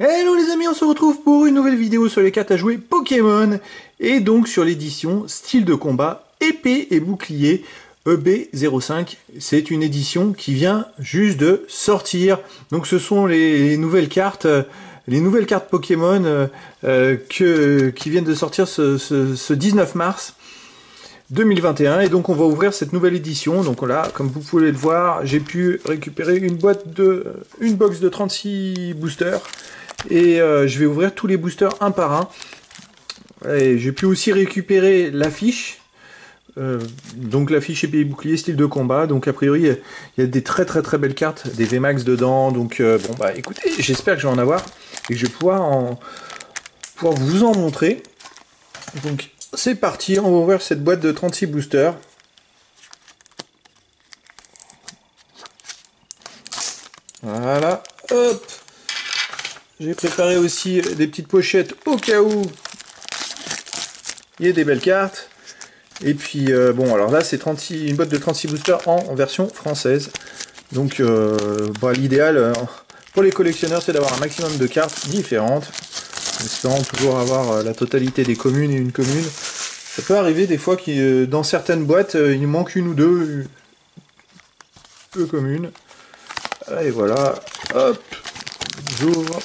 Hello les amis, on se retrouve pour une nouvelle vidéo sur les cartes à jouer Pokémon et donc sur l'édition style de combat épée et bouclier EB05. C'est une édition qui vient juste de sortir. Donc ce sont les nouvelles cartes Pokémon qui viennent de sortir ce 19 mars 2021 et donc on va ouvrir cette nouvelle édition. Donc là, comme vous pouvez le voir, j'ai pu récupérer une box de 36 boosters. Et je vais ouvrir tous les boosters un par un. Et j'ai pu aussi récupérer l'affiche. Donc l'affiche épée et bouclier style de combat. Donc a priori il y a des très belles cartes, des VMAX dedans. Donc bon bah écoutez, j'espère que je vais en avoir et que je vais pouvoir vous en montrer. Donc c'est parti, on va ouvrir cette boîte de 36 boosters. Voilà, hop. J'ai préparé aussi des petites pochettes au cas où il y ait des belles cartes. Et puis, bon, alors là, c'est une boîte de 36 boosters en version française. Donc, bah, l'idéal pour les collectionneurs, c'est d'avoir un maximum de cartes différentes. En espérant toujours avoir la totalité des communes et une commune. Ça peut arriver des fois que dans certaines boîtes, il manque une ou deux communes. Et voilà, hop, j'ouvre.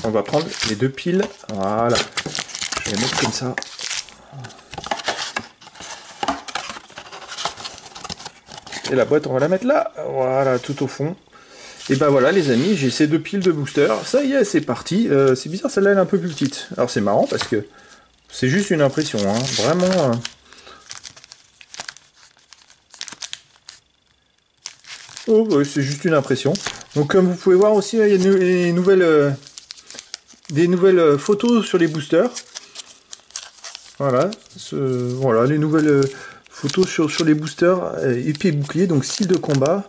On va prendre les deux piles, voilà, je vais les mettre comme ça. Et la boîte, on va la mettre là, voilà, tout au fond. Et ben voilà les amis, j'ai ces deux piles de boosters, ça y est, c'est parti. C'est bizarre, celle-là elle est un peu plus petite. Alors c'est marrant parce que c'est juste une impression, hein. Vraiment. Oh, ouais, c'est juste une impression. Donc comme vous pouvez voir aussi, il y a des nouvelles photos sur les boosters. Voilà, voilà les nouvelles photos sur les boosters épée et bouclier, donc style de combat.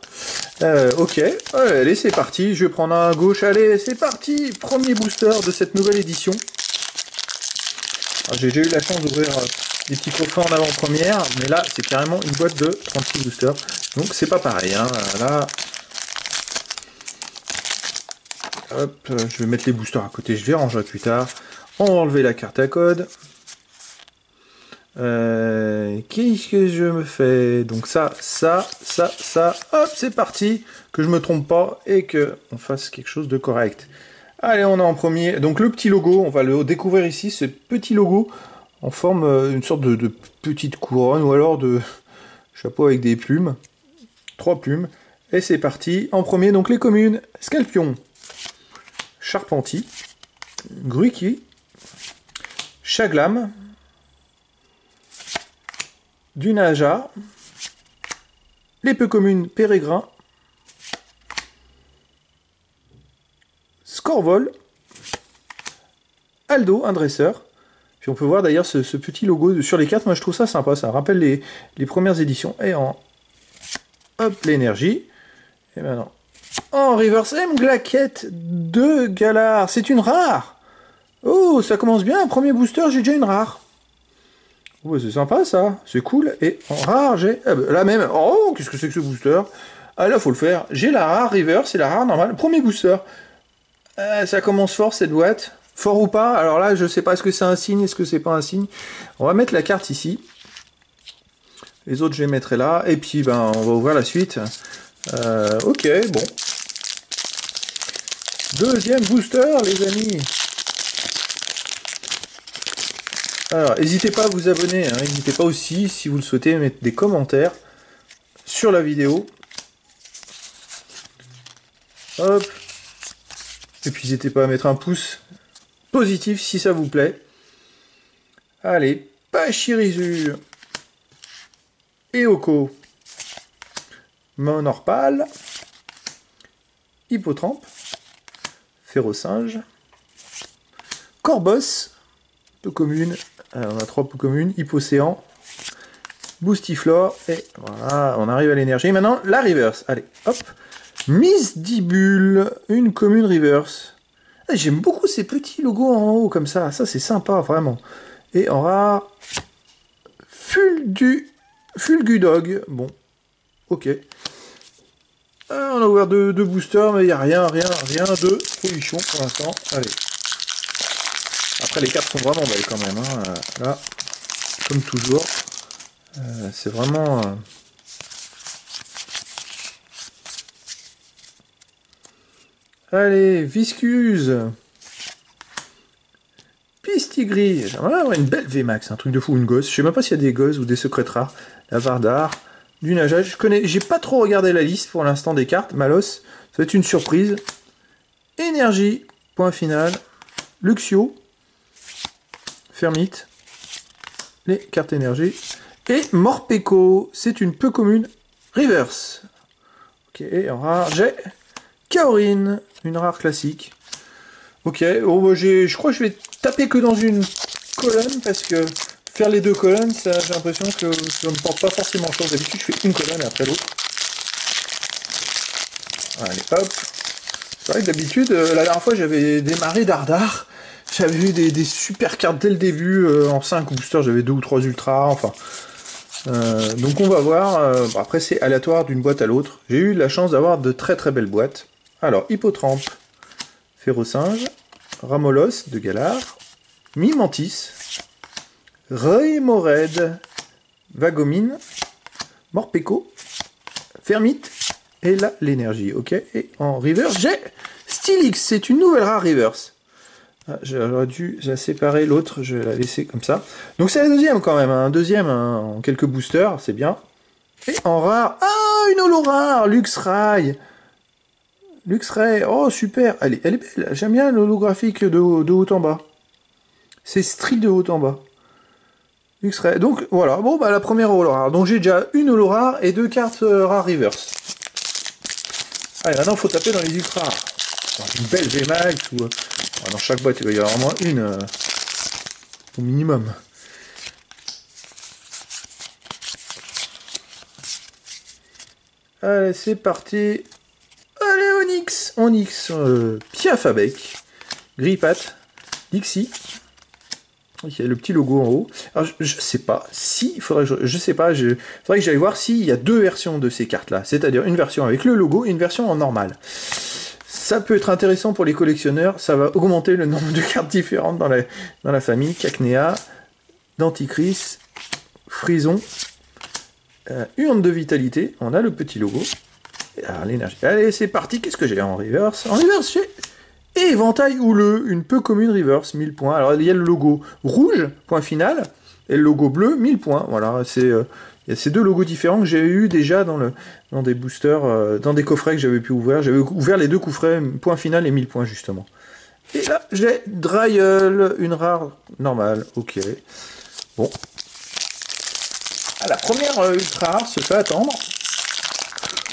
Ok, allez c'est parti, je vais prendre un à gauche, allez c'est parti, premier booster de cette nouvelle édition. J'ai déjà eu la chance d'ouvrir des petits coffrets en avant-première, mais là c'est carrément une boîte de 36 boosters, donc c'est pas pareil, hein. Là, hop, je vais mettre les boosters à côté, je les rangerai plus tard. On va enlever la carte à code. Qu'est-ce que je me fais? Donc ça, hop, c'est parti, que je me trompe pas et que on fasse quelque chose de correct. Allez, on est en premier. Donc le petit logo, on va le découvrir ici, ce petit logo en forme une sorte de petite couronne ou alors de chapeau avec des plumes, 3 plumes. Et c'est parti. En premier, donc les communes: Scalpion, Charpentis, Gruiki, Chaglam, Dunaja, les peu communes Pérégrin, Scorvol, Aldo, un dresseur. Puis on peut voir d'ailleurs ce petit logo sur les cartes, moi je trouve ça sympa, ça rappelle les premières éditions. Et en hop, l'énergie. Et maintenant, en reverse M, Glaquette de Galar, c'est une rare. Oh, ça commence bien, premier booster, j'ai déjà une rare. Oh, c'est sympa ça, c'est cool. Et en rare, j'ai la même. Oh, qu'est-ce que c'est que ce booster? Ah là, faut le faire. J'ai la rare reverse et la rare normale. Premier booster. Ça commence fort cette boîte. Fort ou pas? Alors là, je sais pas, est-ce que c'est un signe, est-ce que c'est pas un signe? On va mettre la carte ici. Les autres, je les mettrai là. Et puis, ben, on va ouvrir la suite. Ok, bon. Deuxième booster, les amis. Alors, n'hésitez pas à vous abonner, hein. N'hésitez pas aussi, si vous le souhaitez, mettre des commentaires sur la vidéo. Hop. Et puis n'hésitez pas à mettre un pouce positif si ça vous plaît. Allez, Pachirisu, Eoko, Monorpal, Hippotrampe, Férocinge, Corbos, peu commune, on a 3 peu communes, Hippocéan, Boostiflore, et voilà, on arrive à l'énergie. Maintenant, la reverse. Allez, hop. Misdibule, une commune reverse. Ah, j'aime beaucoup ces petits logos en haut comme ça c'est sympa, vraiment. Et en rare, Fulgudog, bon, ok. On a ouvert deux boosters, mais il n'y a rien de folichon pour l'instant. Allez. Après, les cartes sont vraiment belles quand même. Hein. Là, comme toujours, c'est vraiment... Allez, Viscuse. Pistigris. J'aimerais avoir une belle VMAX, un truc de fou, une gosse. Je sais même pas s'il y a des gosses ou des secrets rares. La Vardar, du Naja. J'ai pas trop regardé la liste pour l'instant des cartes. Malos, ça va être une surprise. Énergie, point final. Luxio. Fermite. Les cartes énergie. Et Morpeko, c'est une peu commune. Reverse. Ok, en rare, j'ai Kaorin, une rare classique. Ok, oh, bah, je crois que je vais taper que dans une colonne parce que faire les deux colonnes, j'ai l'impression que ça ne me porte pas forcément chance. D'habitude, je fais une colonne et après l'autre. Allez, hop. C'est vrai que d'habitude, la dernière fois, j'avais démarré Dardar. J'avais eu des super cartes dès le début. En 5 boosters, j'avais 2 ou 3 ultras. Enfin. Donc on va voir. Bon, après, c'est aléatoire d'une boîte à l'autre. J'ai eu la chance d'avoir de très très belles boîtes. Alors, Hippotrampe, Férocinge, Ramolos de Galar, Mimantis, Remored, Vagomine, Morpeko, Fermite, et là, l'énergie, ok. Et en reverse, j'ai Stylix, c'est une nouvelle rare reverse. Ah, j'aurais dû la séparer, l'autre, je vais la laisser comme ça. Donc c'est la deuxième quand même, un deuxième en quelques boosters, c'est bien. Et en rare, ah, une holo rare, Luxray. Luxray, oh super, elle est belle, j'aime bien l'holographique de haut en bas. C'est strict de haut en bas. Luxray, donc voilà, bon bah la première holo rare. Donc j'ai déjà une holo rare et 2 cartes rares reverse. Allez, maintenant il faut taper dans les ultra rares. Une belle VMAX ou... dans chaque boîte il va y avoir au moins une au minimum. Allez, c'est parti. Allez, Onyx, Piafabec, Grippat, Dixie. Il y a le petit logo en haut. Alors, je sais pas si, il faudrait, je sais pas, faudrait que j'aille voir s'il y a 2 versions de ces cartes-là. C'est-à-dire une version avec le logo et une version en normal. Ça peut être intéressant pour les collectionneurs. Ça va augmenter le nombre de cartes différentes dans la famille. Cacnea, Denticris, Frison, Urne de vitalité. On a le petit logo. Alors, l'énergie. Allez, c'est parti. Qu'est-ce que j'ai en reverse? En reverse, j'ai Éventail houleux, une peu commune reverse, 1000 points. Alors, il y a le logo rouge, point final, et le logo bleu, 1000 points. Voilà, il y a ces 2 logos différents que j'ai eu déjà dans des boosters, dans des coffrets que j'avais pu ouvrir. J'avais ouvert les 2 coffrets, point final et 1000 points, justement. Et là, j'ai Dryel, une rare normale. Ok. Bon. Ah, la première ultra rare se fait attendre.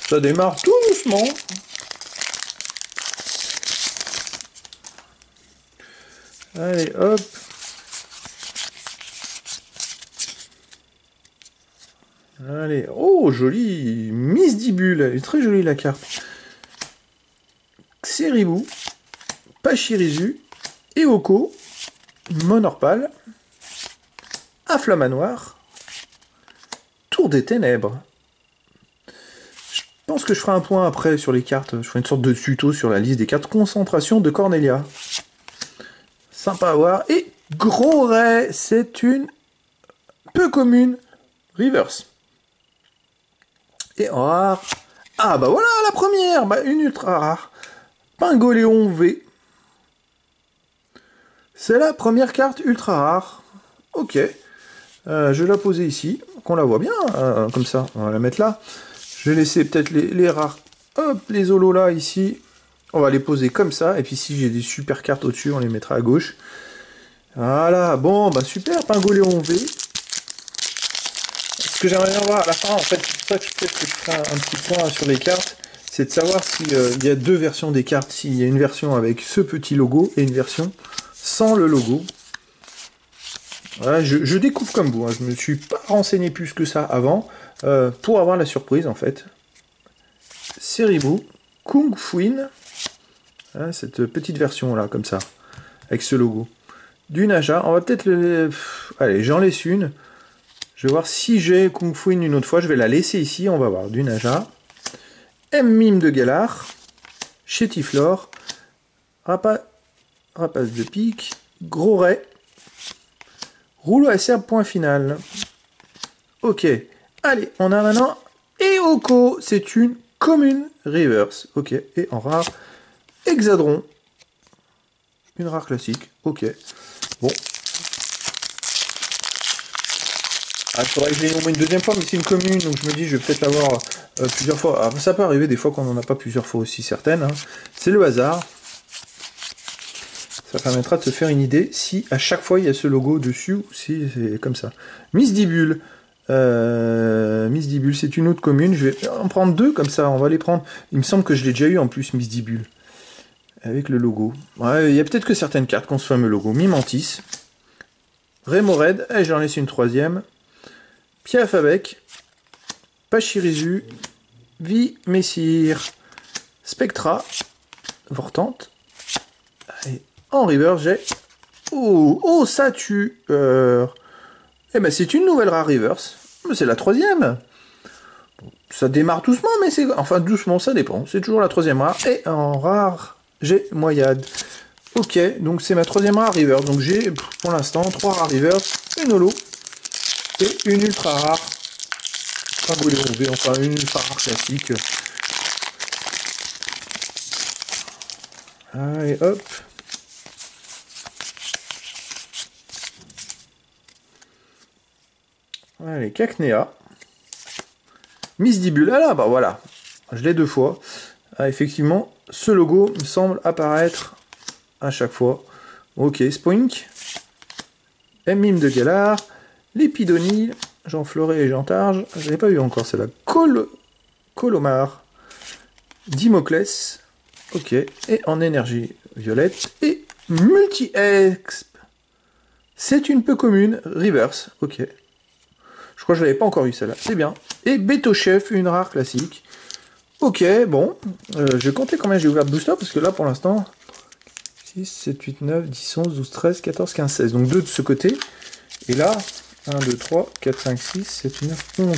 Ça démarre tout doucement. Allez, hop. Allez, oh, joli. Misdibule, elle est très jolie la carte. Xeribou, Pachirisu, Eoko, Monorpal, Afflamanoir, Tour des Ténèbres. Je pense que je ferai un point après sur les cartes. Je ferai une sorte de tuto sur la liste des cartes. Concentration de Cornelia. Sympa à voir. Et Gros Ray, c'est une peu commune reverse. Et en rare... Ah bah voilà la première, bah, une ultra rare. Pingoléon V. C'est la première carte ultra rare. Ok. Je vais la poser ici, qu'on la voit bien, comme ça. On va la mettre là. Je vais laisser peut-être les rares. Hop, les holos là, ici. On va les poser comme ça. Et puis si j'ai des super cartes au-dessus, on les mettra à gauche. Voilà, bon, bah super, Pingoléon V. Ce que j'aimerais bien voir à la fin, en fait, c'est pour ça que peut-être que je ferai un petit point sur les cartes, c'est de savoir s'il y a 2 versions des cartes, s'il y a une version avec ce petit logo et une version sans le logo. Voilà, je découvre comme vous, hein, je ne me suis pas renseigné plus que ça avant, pour avoir la surprise en fait. Seribou, Kung Fuin, hein, cette petite version là, comme ça, avec ce logo. Du Naja, on va peut-être allez, j'en laisse une. Je vais voir si j'ai Kung Fuin une autre fois, je vais la laisser ici, on va voir. Du Naja. M-Mime de Galar, Chétiflore, Rapace de Pique, Gros Ray, Rouleau acerbe point final. Ok, allez, on a maintenant Eoko, c'est une commune reverse. Ok, et en rare, Hexadron, une rare classique. Ok, bon. Ah, il faudrait que je l'ai au moins une deuxième fois, mais c'est une commune, donc je me dis je vais peut-être l'avoir plusieurs fois. Alors, ça peut arriver des fois qu'on n'en a pas plusieurs fois aussi certaines. Hein. C'est le hasard. Ça permettra de se faire une idée si à chaque fois il y a ce logo dessus ou si c'est comme ça. Misdibule. Misdibule, c'est une autre commune. Je vais en prendre deux comme ça. On va les prendre. Il me semble que je l'ai déjà eu en plus, Misdibule. Avec le logo. Ouais, il y a peut-être que certaines cartes qui ont ce fameux logo. Mimantis. Rémored. Et j'en laisse une troisième. Piafabec. Pachirisu. Vi Messire. Spectra. Vortante. Et en river, j'ai... Oh, ça tue. Eh ben, c'est une nouvelle rare reverse. C'est la troisième. Ça démarre doucement, mais c'est... Enfin, doucement, ça dépend. C'est toujours la troisième rare. Et en rare, j'ai Moyade. Ok, donc c'est ma troisième rare reverse. Donc j'ai, pour l'instant, 3 rares reverse, une holo et une ultra rare. Enfin, une ultra rare classique. Allez, hop. Allez, Cacnea. Misdibule. Ah là, bah voilà. Je l'ai deux fois. Ah, effectivement, ce logo me semble apparaître à chaque fois. Ok, Spoink. M-Mime de Galar. Lépidonil. Jean Fleuret et Jean Targe. Je n'avais pas eu encore celle-là. Colomar. Dimoclès. Ok. Et en énergie violette. Et Multi-Exp. C'est une peu commune. Reverse. Ok. Je crois que je l'avais pas encore eu celle-là. C'est bien. Et Beto Chef, une rare classique. Ok, bon. Je vais compter combien j'ai ouvert de booster, parce que là, pour l'instant, 6, 7, 8, 9, 10, 11, 12, 13, 14, 15, 16. Donc 2 de ce côté. Et là, 1, 2, 3, 4, 5, 6, 7, 8, 9, 11.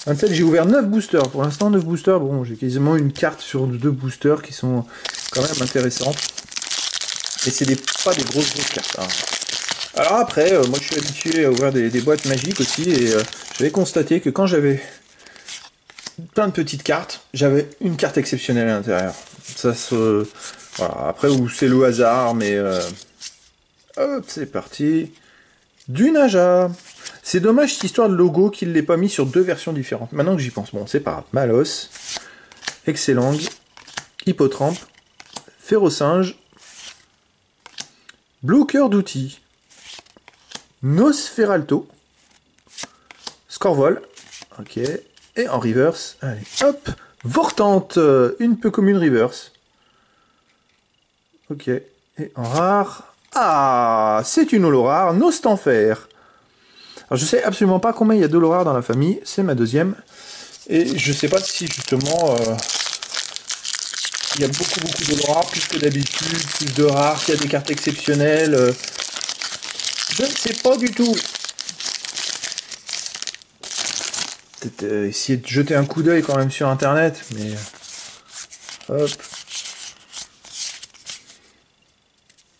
27, j'ai ouvert 9 boosters. Pour l'instant, 9 boosters. Bon, j'ai quasiment une carte sur 2 boosters qui sont quand même intéressantes. Et c'est pas des grosses cartes. Hein. Alors après, moi je suis habitué à ouvrir des boîtes magiques aussi, et j'avais constaté que quand j'avais plein de petites cartes, j'avais une carte exceptionnelle à l'intérieur. Ça se... Voilà, après, où c'est le hasard, mais... Hop, c'est parti. Du Naja. C'est dommage cette histoire de logo qu'il ne l'ait pas mis sur 2 versions différentes. Maintenant que j'y pense, bon, c'est pas grave. Malos, Excellang, Hippotrampe, Férocinge, Bloqueur d'outils, Nosferalto, Scorvol, ok, et en reverse, allez, hop, Vortante, une peu commune reverse, ok, et en rare, ah, c'est une holo rare, Nostanfer. Alors je sais absolument pas combien il y a d'holo rares dans la famille, c'est ma deuxième, et je sais pas si justement il y a beaucoup d'holo rares, plus que d'habitude, plus de rares, qu'il y a des cartes exceptionnelles, je ne sais pas du tout. Peut-être essayer de jeter un coup d'œil quand même sur internet, mais hop.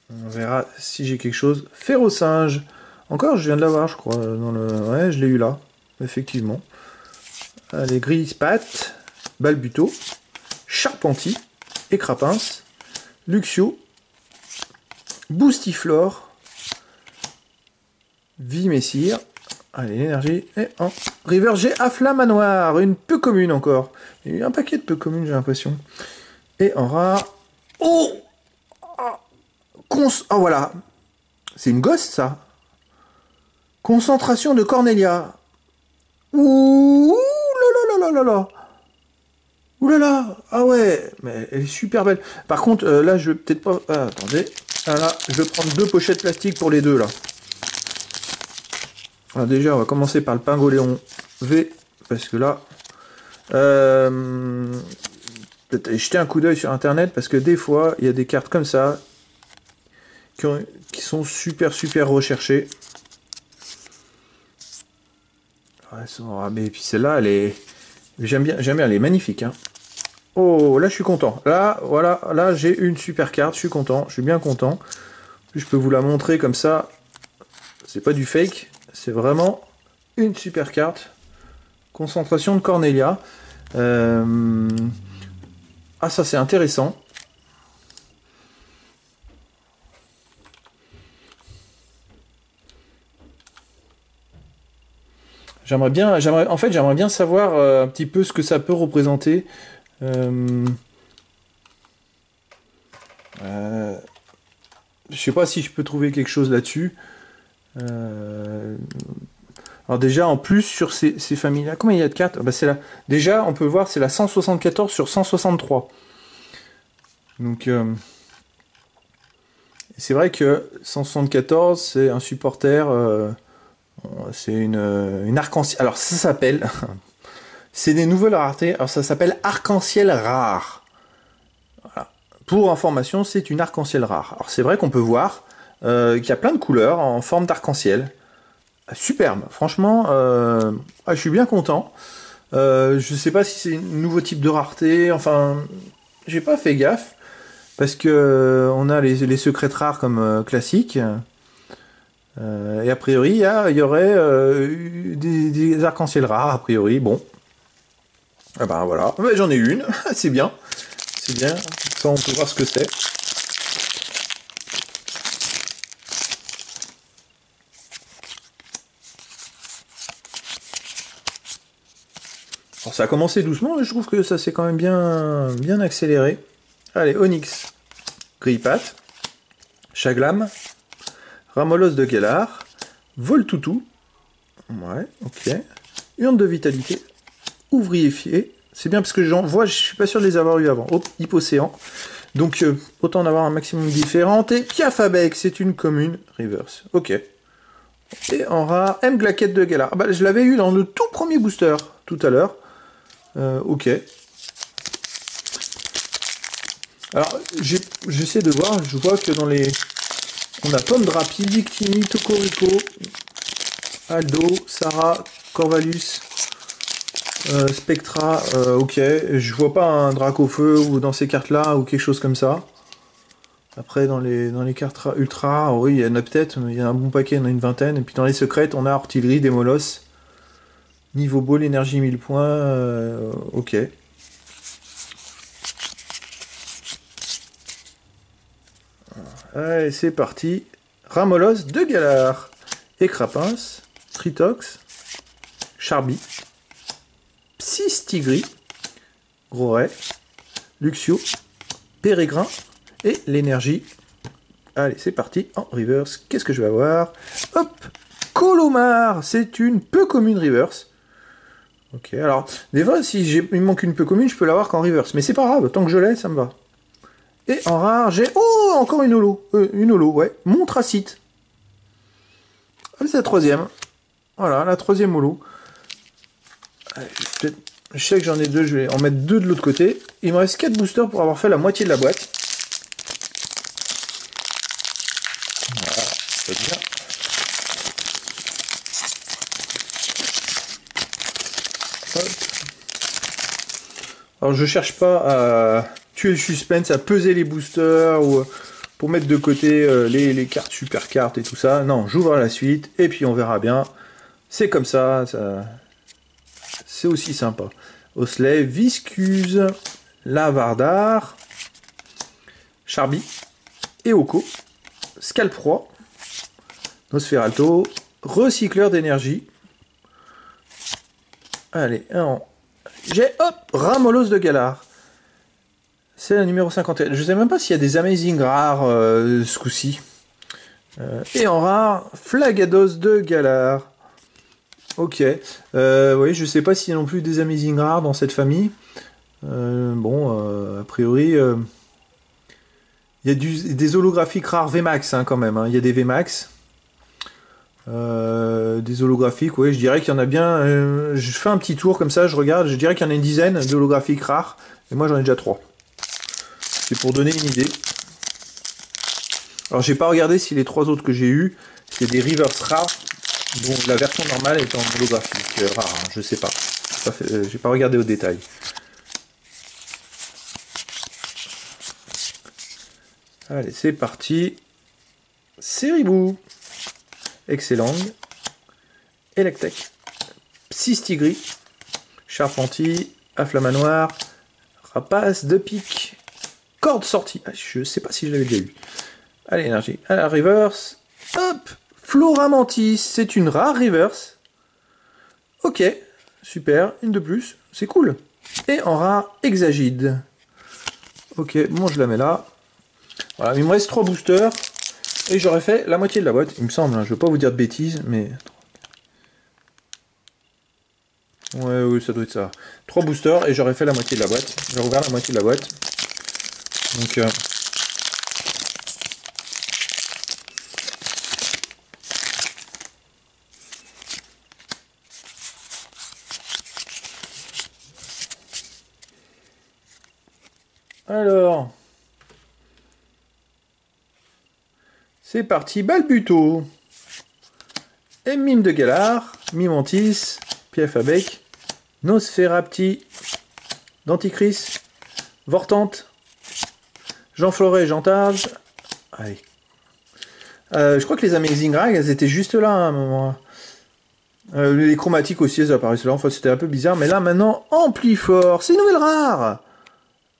On verra si j'ai quelque chose. Férocinge. Encore, je viens de l'avoir, je crois. Dans le... Ouais, je l'ai eu là, effectivement. Allez, Grispat, Balbuto, Charpentier, Écrapince, Luxio, Boostiflore, Vimessire. Allez, l'énergie. Et en river, j'ai Afflamanoir, une peu commune encore. Il y a eu un paquet de peu communes, j'ai l'impression. Et en rare. Oh, oh voilà. C'est une gosse, ça. Concentration de Cornelia. Ouh là là là là là. Ouh là là. Ah ouais, mais elle est super belle. Par contre, là, je vais peut-être pas... Ah, attendez. Ah, là, je vais prendre 2 pochettes plastiques pour les deux, là. Alors déjà, on va commencer par le Pingoléon V, parce que là... peut-être aller jeter un coup d'œil sur internet, parce que des fois, il y a des cartes comme ça, qui sont super recherchées. Ouais, mais puis celle-là, elle est... J'aime bien, elle est magnifique. Hein. Oh, là je suis content. Là, voilà, là j'ai une super carte, je suis content, je suis bien content. Je peux vous la montrer comme ça. C'est pas du fake, c'est vraiment une super carte. Concentration de Cornelia. Ah, ça c'est intéressant. En fait, j'aimerais bien savoir un petit peu ce que ça peut représenter. Je sais pas si je peux trouver quelque chose là-dessus. Alors déjà, en plus, sur ces familles-là, combien il y a de cartes? Bah, déjà, on peut voir, c'est la 174 sur 163. Donc, c'est vrai que 174, c'est un supporter, c'est une arc-en-ciel. Alors, ça s'appelle... c'est des nouvelles raretés. Alors, ça s'appelle arc-en-ciel rare. Voilà. Pour information, c'est une arc-en-ciel rare. Alors, c'est vrai qu'on peut voir qu'il y a plein de couleurs en forme d'arc-en-ciel. Superbe, franchement, je suis bien content. Je sais pas si c'est un nouveau type de rareté, enfin, j'ai pas fait gaffe, parce que on a les secrets rares comme classiques, et a priori, il y aurait des arcs-en-ciel rares, a priori, bon. Ah ben voilà, ouais, j'en ai une, c'est bien, ça on peut voir ce que c'est. Alors ça a commencé doucement, mais je trouve que ça s'est quand même bien accéléré. Allez, Onyx, Grippat, Chaglam, Ramolos de Galar, Voltoutou, ouais, ok, Urne de Vitalité, Ouvrier Fier, c'est bien parce que j'en vois, je suis pas sûr de les avoir eu avant, Hypocéan, donc autant en avoir un maximum différentes, et Piafabec, c'est une commune, reverse, ok. Et en rare, M Glaquette de Galar, bah, je l'avais eu dans le tout premier booster, tout à l'heure, ok. Alors, j'essaie de voir, je vois que dans les... On a Pomme Drapi, Victini, Tocorico, Aldo, Sarah, Corvalus, Spectra, ok. Je vois pas un Dracofeu ou dans ces cartes-là ou quelque chose comme ça. Après, dans les cartes ultra, oui, il y en a peut-être, mais il y en a un bon paquet, il y en a une vingtaine. Et puis dans les secrètes, on a Artillerie, Démolos, Niveau Ball, Énergie 1000 points, ok. Allez, c'est parti. Ramolos de Galar, Écrapins, Tritox, Charby, Psystigri, Groret, Luxio, Pérégrin et l'énergie. Allez, c'est parti en reverse. Qu'est-ce que je vais avoir? Hop, Colomar, c'est une peu commune reverse. Ok, alors, des fois, si il me manque une peu commune, je peux l'avoir qu'en reverse. Mais c'est pas grave, tant que je l'ai, ça me va. Et en rare, j'ai... Oh, encore une holo. Une holo, ouais. Montracite. Ah, c'est la troisième. Voilà, la troisième holo. Allez, je sais que j'en ai deux, je vais en mettre deux de l'autre côté. Il me reste 4 boosters pour avoir fait la moitié de la boîte. Voilà, c'est bien. Hop. Alors je cherche pas à tuer le suspense, à peser les boosters ou pour mettre de côté les cartes super cartes et tout ça. Non, j'ouvre la suite et puis on verra bien. C'est comme ça, c'est aussi sympa. Osley, Viscuse, Lavardar, Charby, Eoko, Scalproie, Nosferalto, Recycleur d'énergie. Allez, j'ai, hop, Ramolos de Galar. C'est la numéro 51. Je sais même pas s'il y a des Amazing rares ce coup-ci. Et en rare, Flagados de Galar. Ok. Oui, je sais pas s'il y a non plus des Amazing rares dans cette famille. Bon, a priori, il y a des holographiques rares VMAX hein, quand même. Hein. Il y a des VMAX. Des holographiques, oui, je dirais qu'il y en a bien. Je fais un petit tour comme ça, je regarde, je dirais qu'il y en a une dizaine d'holographiques rares. Et moi j'en ai déjà 3. C'est pour donner une idée. Alors j'ai pas regardé si les 3 autres que j'ai eu, c'est des reverse rares, dont la version normale est en holographique rare, hein, je sais pas. J'ai pas regardé au détail. Allez, c'est parti. Seribou. Excellent. Electek. Psystigris. Charpentier. Afflamanoir. Rapace de pique. Corde sortie. Ah, je sais pas si je l'avais déjà eu. Allez, énergie. À la reverse. Hop. Floramantis. C'est une rare reverse. Ok. Super. Une de plus. C'est cool. Et en rare, Hexagide. Ok, bon, je la mets là. Voilà, il me reste 3 boosters. Et j'aurais fait la moitié de la boîte, il me semble. Hein. Je ne veux pas vous dire de bêtises, mais... Ouais, oui, ça doit être ça. 3 boosters et j'aurais fait la moitié de la boîte. J'ai rouvert la moitié de la boîte. Donc... Alors... C'est parti, Balbuto. Et Mime de Galar, Mimantis, Piaf à bec, Nosferapti, Denticris, Vortante, Jean Floret, Jean Targe. Allez. Je crois que les Amazing Rag, elles étaient juste là à un moment. Les chromatiques aussi, elles apparaissaient là. Enfin, c'était un peu bizarre. Mais là, maintenant, Amplifort. C'est une nouvelle rare.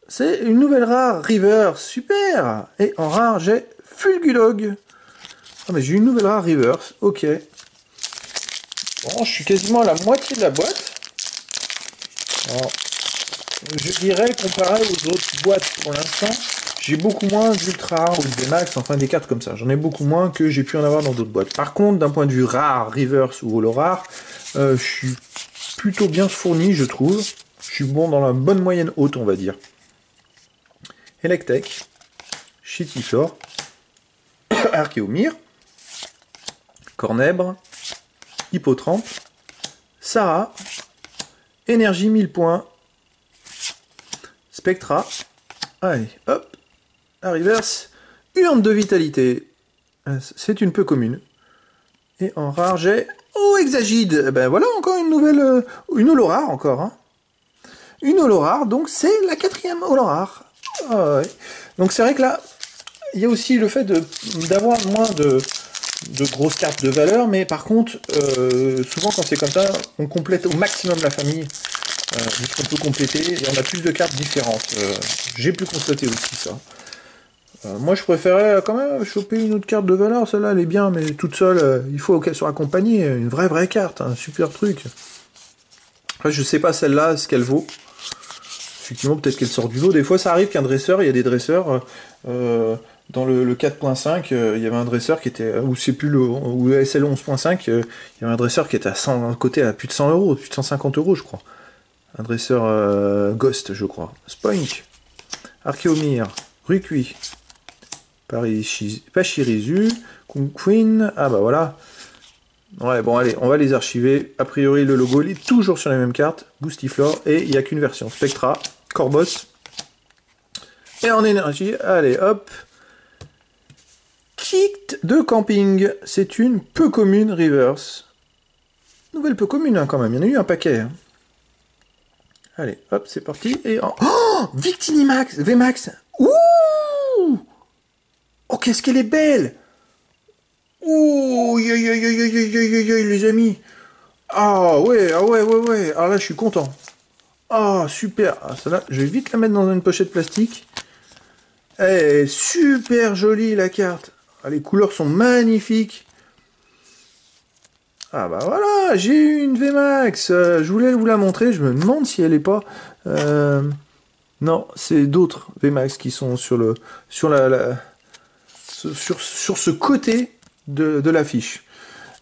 C'est une nouvelle rare Reverse. Super. Et en rare, j'ai Fulgulog. Ah, mais j'ai une nouvelle rare Reverse. Ok. Bon, je suis quasiment à la moitié de la boîte. Alors, je dirais, comparé aux autres boîtes pour l'instant, j'ai beaucoup moins d'ultra rares ou de VMAX, enfin des cartes comme ça. J'en ai beaucoup moins que j'ai pu en avoir dans d'autres boîtes. Par contre, d'un point de vue rare, reverse ou holo rare, je suis plutôt bien fourni, je trouve. Je suis bon dans la bonne moyenne haute, on va dire. Electek, Chitiflore, Archéomir, Cornèbre, Hippotrampe, Sarah, Énergie 1000 points, Spectra, allez, hop, à reverse, Urne de vitalité, c'est une peu commune. Et en rare, j'ai Hexagide, ben voilà encore une nouvelle, une holo rare encore. Hein. Une holo rare, donc c'est la 4e holo rare. Ah ouais. Donc c'est vrai que là, il y a aussi le fait d'avoir moins de grosses cartes de valeur, mais par contre, souvent quand c'est comme ça, on complète au maximum la famille, puisqu'on peut compléter, et on a plus de cartes différentes. J'ai pu constater aussi ça. Moi je préférais quand même choper une autre carte de valeur, celle-là elle est bien, mais toute seule, il faut qu'elle soit accompagnée, une vraie carte, un super truc. Après je sais pas celle-là, ce qu'elle vaut. Effectivement, peut-être qu'elle sort du lot. Des fois, ça arrive qu'un dresseur, il y a des dresseurs, dans le 4.5, il y avait un dresseur qui était, ou c'est plus ou le SL 11.5, il y avait un dresseur qui était à 100, côté à plus de 100 euros, plus de 150 euros, je crois. Un dresseur Ghost, je crois. Spoink, Archéomir, Rucui, Pachirisu, Queen, ah bah voilà. Ouais, bon, allez, on va les archiver. A priori, le logo, il est toujours sur les mêmes cartes. Boostiflore, et il n'y a qu'une version. Spectra, Corbos. Et en énergie, allez, hop. Kit de camping. C'est une peu commune reverse. Nouvelle peu commune, hein, quand même. Il y en a eu un paquet. Hein. Allez, hop, c'est parti. Et en... Oh, Victinimax, VMAX. Ouh. Oh, qu'est-ce qu'elle est belle. Ouh, les amis. Ah ouais. Alors là, je suis content. Ah, super. Ah, celle-là, je vais vite la mettre dans une pochette plastique. Elle est super jolie, la carte. Ah, les couleurs sont magnifiques. Ah bah voilà, j'ai eu une VMAX. Je voulais vous la montrer. Je me demande si elle est pas... Non, c'est d'autres VMAX qui sont sur le... Sur ce côté de l'affiche.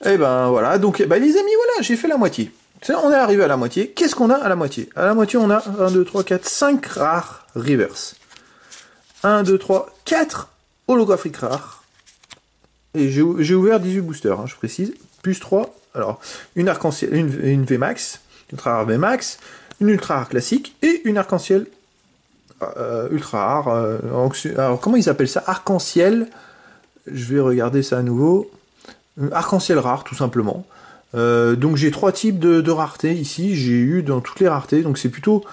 Et ben voilà, donc ben, les amis, voilà, j'ai fait la moitié. On est arrivé à la moitié. Qu'est-ce qu'on a à la moitié? À la moitié, on a 1, 2, 3, 4, 5 rares reverse. 1, 2, 3, 4 holographiques rares. Et j'ai ouvert 18 boosters, hein, je précise. Plus 3. Alors, une arc-en-ciel, une VMAX, une ultra rare VMAX, une ultra rare classique et une arc-en-ciel ultra rare. Alors, comment ils appellent ça? Arc-en-ciel. Je vais regarder ça à nouveau. Arc-en-ciel rare, tout simplement. Donc j'ai 3 types de rareté ici. J'ai eu dans toutes les raretés. Donc c'est plutôt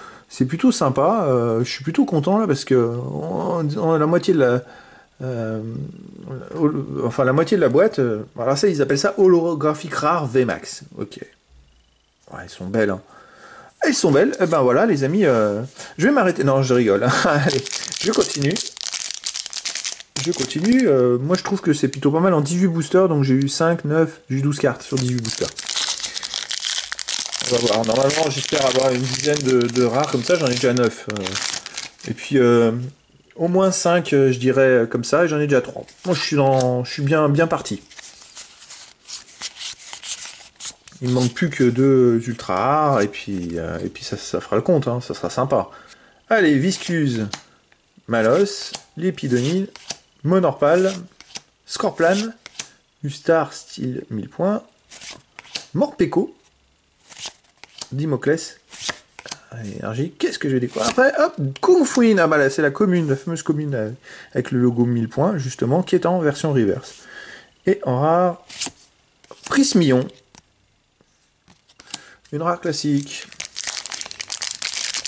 sympa. Je suis plutôt content là parce que on a la moitié de Enfin, la moitié de la boîte. Alors ça, ils appellent ça holographique rare VMAX. Ok. Ouais, elles sont belles, hein. Elles sont belles. Eh ben voilà, les amis. Je vais m'arrêter. Non, je rigole. Allez, je continue. Je continue. Moi, je trouve que c'est plutôt pas mal en 18 boosters. Donc, j'ai eu 5, 9, j'ai eu 12 cartes sur 18 boosters. On va voir. Normalement, j'espère avoir une dizaine de rares comme ça. J'en ai déjà 9. Et puis, au moins 5, je dirais, comme ça. Et j'en ai déjà 3. Moi, je suis bien parti. Il me manque plus que 2 ultra rares. Et puis ça fera le compte. Hein, ça sera sympa. Allez, Viscuse, Malos, Lépidonil, Monorpal, Scorplan, Ustar style 1000 points, Morpeko, Dimoclès, énergie. Qu'est-ce que je vais découvrir après? Hop, Kungfuin. Ah bah là, c'est la commune, la fameuse commune avec le logo 1000 points, justement, qui est en version reverse. Et en rare, Prismillon. Une rare classique.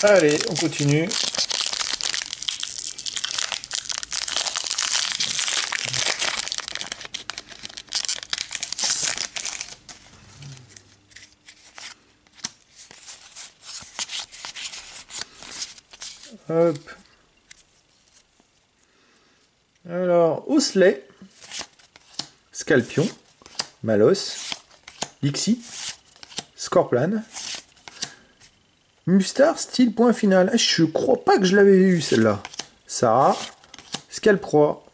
Allez, on continue. Hop. Alors, Osley, Scalpion, Malos, Lixie, Scorplan, Mustar, style point final. Je crois pas que je l'avais eu celle-là. Sarah, Scalproie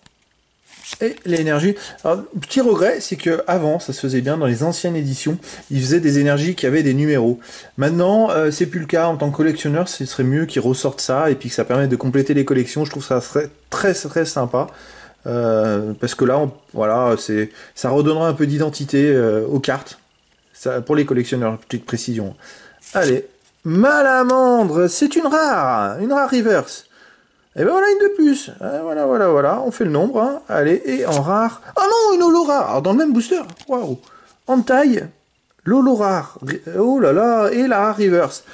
et l'énergie. Alors, petit regret, c'est que avant, ça se faisait bien dans les anciennes éditions. Ils faisaient des énergies qui avaient des numéros. Maintenant, c'est plus le cas. En tant que collectionneur, ce serait mieux qu'ils ressortent ça et puis que ça permette de compléter les collections. Je trouve que ça serait très sympa. Parce que là, voilà, ça redonnera un peu d'identité aux cartes. Ça, pour les collectionneurs, petite précision. Allez, Malamandre, c'est une rare reverse. Et ben voilà une de plus. Voilà, on fait le nombre. Hein. Allez, et en rare. Ah non, une holo rare. Alors dans le même booster. Waouh. En taille, l'holo rare. Oh là là, et la rare reverse.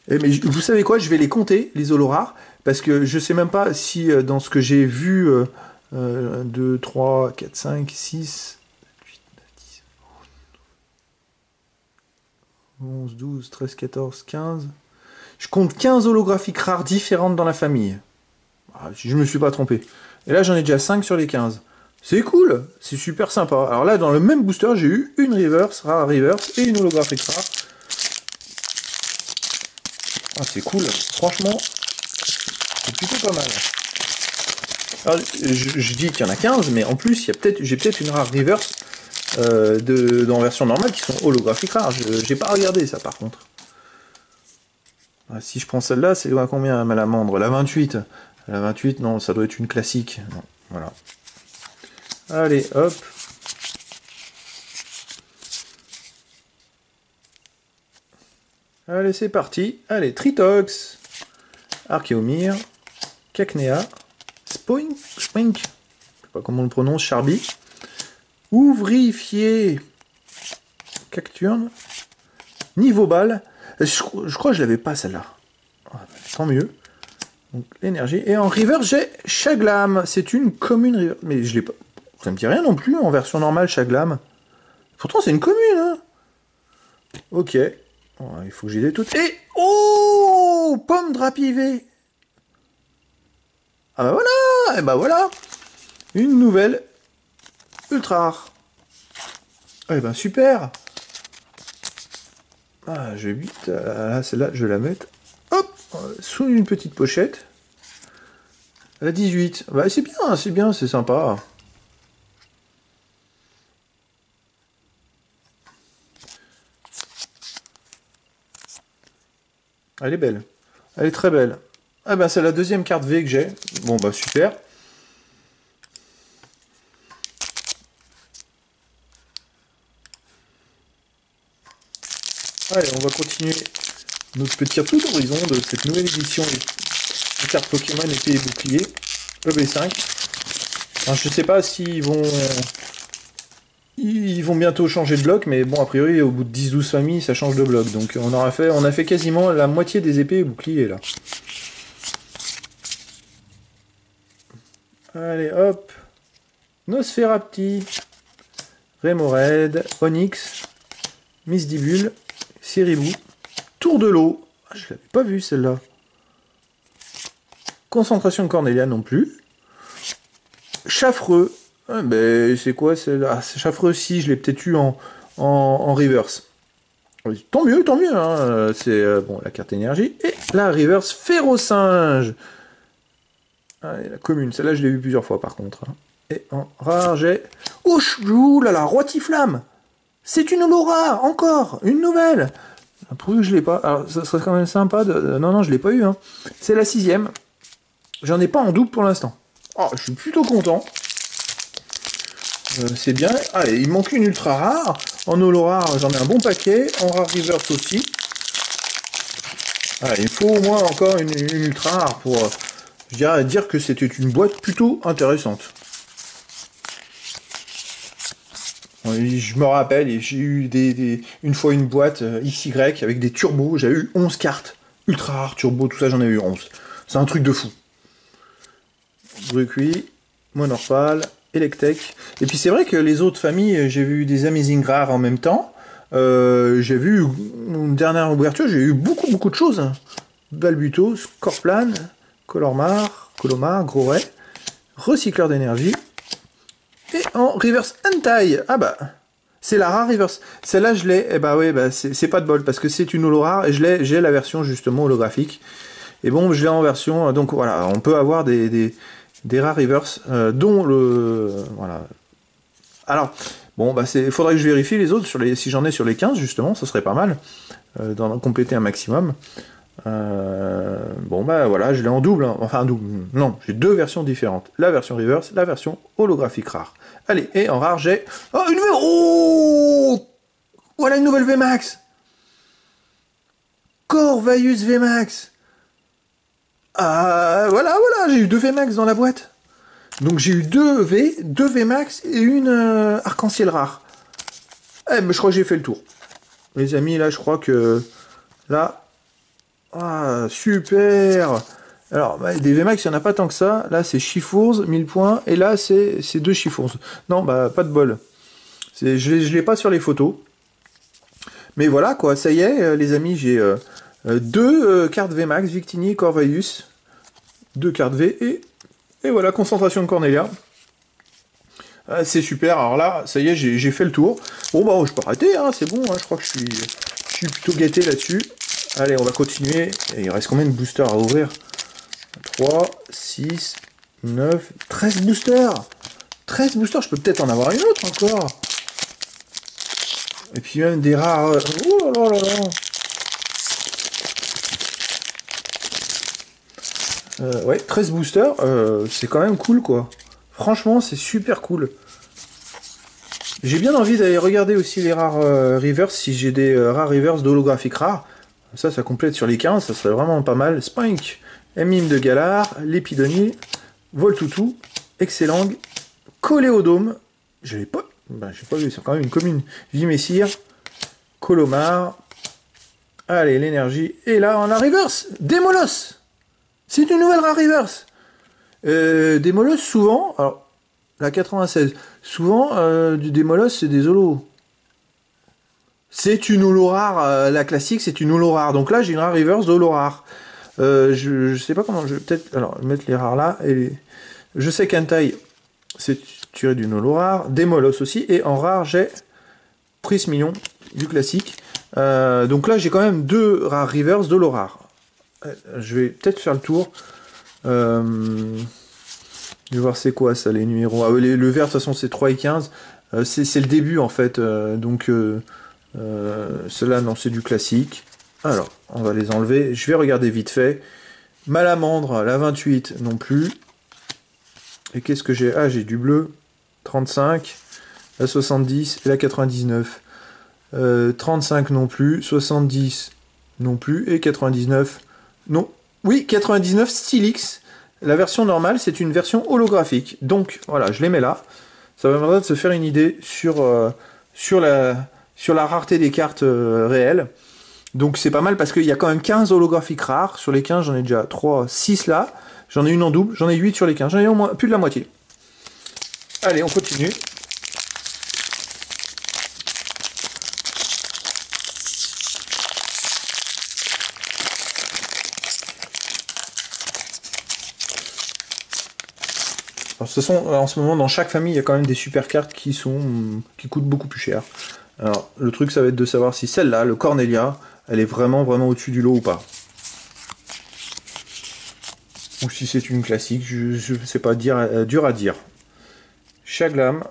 Et mais vous savez quoi, je vais les compter, les holo rares, parce que je sais même pas si dans ce que j'ai vu, 2, 3, 4, 5, 6, 8, 9, 10, 11, 12, 13, 14, 15. Je compte 15 holographiques rares différentes dans la famille. Je me suis pas trompé. Et là, j'en ai déjà 5 sur les 15. C'est cool, c'est super sympa. Alors là, dans le même booster, j'ai eu une reverse, rare reverse, et une holographique rare. Ah, c'est cool, franchement, c'est plutôt pas mal. Alors, je dis qu'il y en a 15, mais en plus, j'ai peut-être une rare reverse dans version normale qui sont holographiques rares. J'ai pas regardé ça, par contre. Ah, si je prends celle-là, c'est à combien, Malamandre? La 28. La 28, non, ça doit être une classique. Non, voilà. Allez, hop. Allez, c'est parti. Allez, Tritox, Archeomir, Cacnea, Spink, je sais pas comment on le prononce, Charby, Ouvrifié, Cacturne, Niveau Balle. Je crois que je l'avais pas celle-là. Tant mieux. Donc l'énergie. Et en river, j'ai Chaglam. C'est une commune river. Mais je l'ai pas. Ça me dit rien non plus en version normale, Chaglam. Pourtant, c'est une commune, hein. Ok. Bon, il faut que j'y aille toutes. Et oh, Pomme Drapivée. Ah bah voilà. Et bah voilà. Une nouvelle ultra rare. Eh ben super. Ah, j'ai 8. Là, celle-là, je vais la mettre. Hop, sous une petite pochette. La 18. Bah, c'est bien, c'est sympa. Elle est belle. Elle est très belle. Ah ben, c'est la deuxième carte V que j'ai. Bon, bah, super. Allez, on va continuer notre petit tour d'horizon de cette nouvelle édition des cartes Pokémon épée et bouclier, EB5. Alors, je sais pas s'ils vont bientôt changer de bloc, mais bon, a priori, au bout de 10-12 familles, ça change de bloc. Donc on a fait quasiment la moitié des épées et boucliers, là. Allez, hop. Nosferapti, Remoraid, Onyx, Misdibule, Ceribou, Tour de l'eau. Ah, je l'avais pas vu celle-là. Concentration Cornelia non plus. Chaffreux. Ah, ben, c'est quoi celle-là? Ah, Chaffreux, si, je l'ai peut-être eu en reverse. Tant mieux, hein. C'est bon, la carte énergie. Et la reverse Férocinge. Allez, la commune, celle-là, je l'ai eu plusieurs fois par contre. Hein. Et en rare, j'ai. Ouh là là, Roitiflamme. C'est une holo rare, encore, une nouvelle. Pourvu que je l'ai pas. Alors, ça serait quand même sympa de. Non, je l'ai pas eu. Hein. C'est la 6ème. J'en ai pas en double pour l'instant. Oh, je suis plutôt content. C'est bien. Allez, il manque une ultra rare. En holo rare, j'en ai un bon paquet. En rare reverse aussi. Allez, il faut au moins encore une ultra rare pour je dirais dire que c'était une boîte plutôt intéressante. Je me rappelle, j'ai eu une fois une boîte XY avec des turbos. J'avais eu 11 cartes. Ultra rares, turbo, tout ça, j'en ai eu 11. C'est un truc de fou. Brucuit, Monorpal, Electek. Et puis c'est vrai que les autres familles, j'ai vu des Amazing Rares en même temps. J'ai vu une dernière ouverture, j'ai eu beaucoup de choses. Balbuto, Scorplan, Colomar, Groray, Recycleur d'énergie. Et en reverse Hentai. Ah bah, c'est la rare reverse. Celle-là, je l'ai. Eh bah oui, bah, c'est pas de bol parce que c'est une holo rare et j'ai la version justement holographique. Et bon, je l'ai en version. Donc voilà, on peut avoir des rares reverse, dont le. Voilà. Alors, bon, bah, faudrait que je vérifie les autres, si j'en ai sur les 15, justement, ça serait pas mal, d'en compléter un maximum. Bon, bah voilà, je l'ai en double, hein. Enfin, en double, non, j'ai deux versions différentes. La version reverse, la version holographique rare. Allez, et en rare, j'ai. Oh, une nouvelle. Oh, voilà une nouvelle VMAX. Corvaius VMAX. Ah, voilà, j'ai eu deux VMAX dans la boîte. Donc j'ai eu deux VMAX et une arc-en-ciel rare. Eh, mais je crois que j'ai fait le tour. Les amis, là, je crois que... Là... Ah, super. Alors, bah, des VMAX, il n'y en a pas tant que ça. Là, c'est Chifours, 1000 points. Et là, c'est deux Chifours. Non, bah, pas de bol. Je l'ai pas sur les photos. Mais voilà, quoi. Ça y est, les amis, j'ai deux cartes VMAX, Victini, Corvaius. Deux cartes V et voilà, concentration de Cornelia. C'est super, alors là, ça y est, j'ai fait le tour. Bon, bah, je peux arrêter, hein, c'est bon, hein, je crois que je suis plutôt gâté là-dessus. Allez, on va continuer. Et il reste combien de boosters à ouvrir? 3, 6, 9, 13 boosters. 13 boosters, je peux peut-être en avoir une autre encore. Et puis même des rares... Oh là là là. Ouais, 13 boosters, c'est quand même cool, quoi. Franchement, c'est super cool. J'ai bien envie d'aller regarder aussi les rares reverse, si j'ai des rares reverse d'holographique rares. Ça complète sur les 15, ça serait vraiment pas mal. Spink, Mime de Galar, Lépidonie, Voltoutou, Excellang, Coléodome. Je l'ai pas... Ben, j'ai pas vu, c'est quand même une commune. Vimessir, Colomar. Allez, l'énergie. Et là, on a reverse, Démolos. C'est une nouvelle rare reverse. Démolos, souvent... Alors, la 96. Souvent, du Démolos, c'est des holos. C'est une holo rare. La classique, c'est une holo rare. Donc là, j'ai une rare reverse d'holo rare. Je sais pas comment... Je vais peut-être... Alors, mettre les rares là. Je sais qu'Hentai, c'est tiré d'une holo rare. Démolos aussi. Et en rare, j'ai Prismillon, du classique. Donc là, j'ai quand même deux rares reverse d'holo rare. Je vais peut-être faire le tour. Je vais voir c'est quoi ça, les numéros. Ah, le vert, de toute façon, c'est 3 et 15. C'est le début, en fait. Donc, cela, non, c'est du classique. Alors, on va les enlever. Je vais regarder vite fait. Malamandre, la 28, non plus. Et qu'est-ce que j'ai? Ah, j'ai du bleu. 35, la 70 et la 99. 35 non plus. 70 non plus. Et 99, non. Oui, 99 Stylix. La version normale, c'est une version holographique. Donc, voilà, je les mets là. Ça va me permettre de se faire une idée sur la rareté des cartes réelles. Donc, c'est pas mal parce qu'il y a quand même 15 holographiques rares. Sur les 15, j'en ai déjà 3, 6 là. J'en ai une en double, j'en ai 8 sur les 15. J'en ai au moins plus de la moitié. Allez, on continue. Alors, de toute façon, en ce moment, dans chaque famille, il y a quand même des super cartes qui coûtent beaucoup plus cher. Alors, le truc, ça va être de savoir si celle-là, le Cornelia, elle est vraiment au-dessus du lot ou pas. Ou si c'est une classique, je sais pas, dur à dire. Chaglam,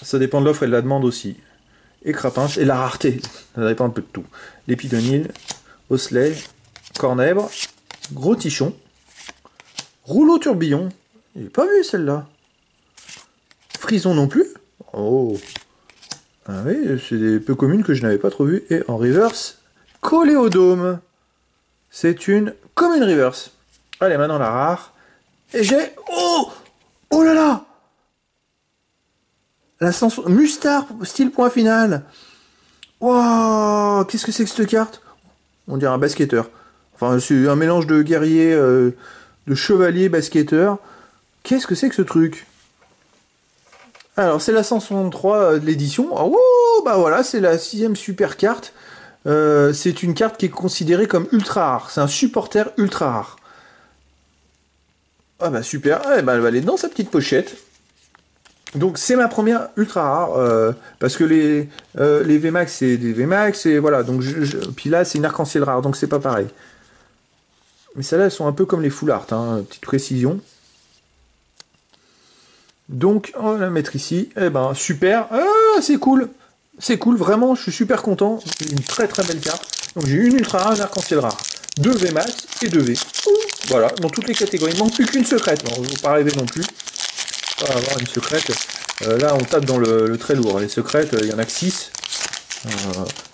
ça dépend de l'offre et de la demande aussi. Et Crapinch, et la rareté, ça dépend un peu de tout. L'Épidonyle, Osley, Cornèbre, Gros Tichon, Rouleau Tourbillon, j'ai pas vu celle-là. Frison non plus. Oh. Ah oui, c'est des peu communes que je n'avais pas trop vues. Et en reverse, Coléodome. C'est une commune reverse. Allez, maintenant la rare. Et j'ai... Oh! Oh là là! La Mustar, style point final. Waouh! Qu'est-ce que c'est que cette carte? On dirait un basketteur. Enfin, c'est un mélange de guerrier, de chevalier, basketteur. Qu'est-ce que c'est que ce truc? Alors, c'est la 163 de l'édition. Oh, bah voilà, c'est la 6ème super carte. C'est une carte qui est considérée comme ultra rare. C'est un supporter ultra rare. Ah bah super. Eh bah, elle va aller dans sa petite pochette. Donc c'est ma première ultra rare, parce que les VMAX c'est des VMAX, et voilà, donc puis là c'est une arc-en-ciel rare, donc c'est pas pareil. Mais celles-là elles sont un peu comme les full art, hein, petite précision. Donc on va la mettre ici, et ben super, c'est cool, vraiment je suis super content, une très belle carte. Donc j'ai une ultra rare, une arc-en-ciel rare, 2 VMAX et 2 V. Voilà, dans toutes les catégories, il ne manque plus qu'une secrète, bon, faut pas rêver non plus. Pas avoir une secrète. Là, on tape dans le très lourd. Les secrètes, il y en a que 6.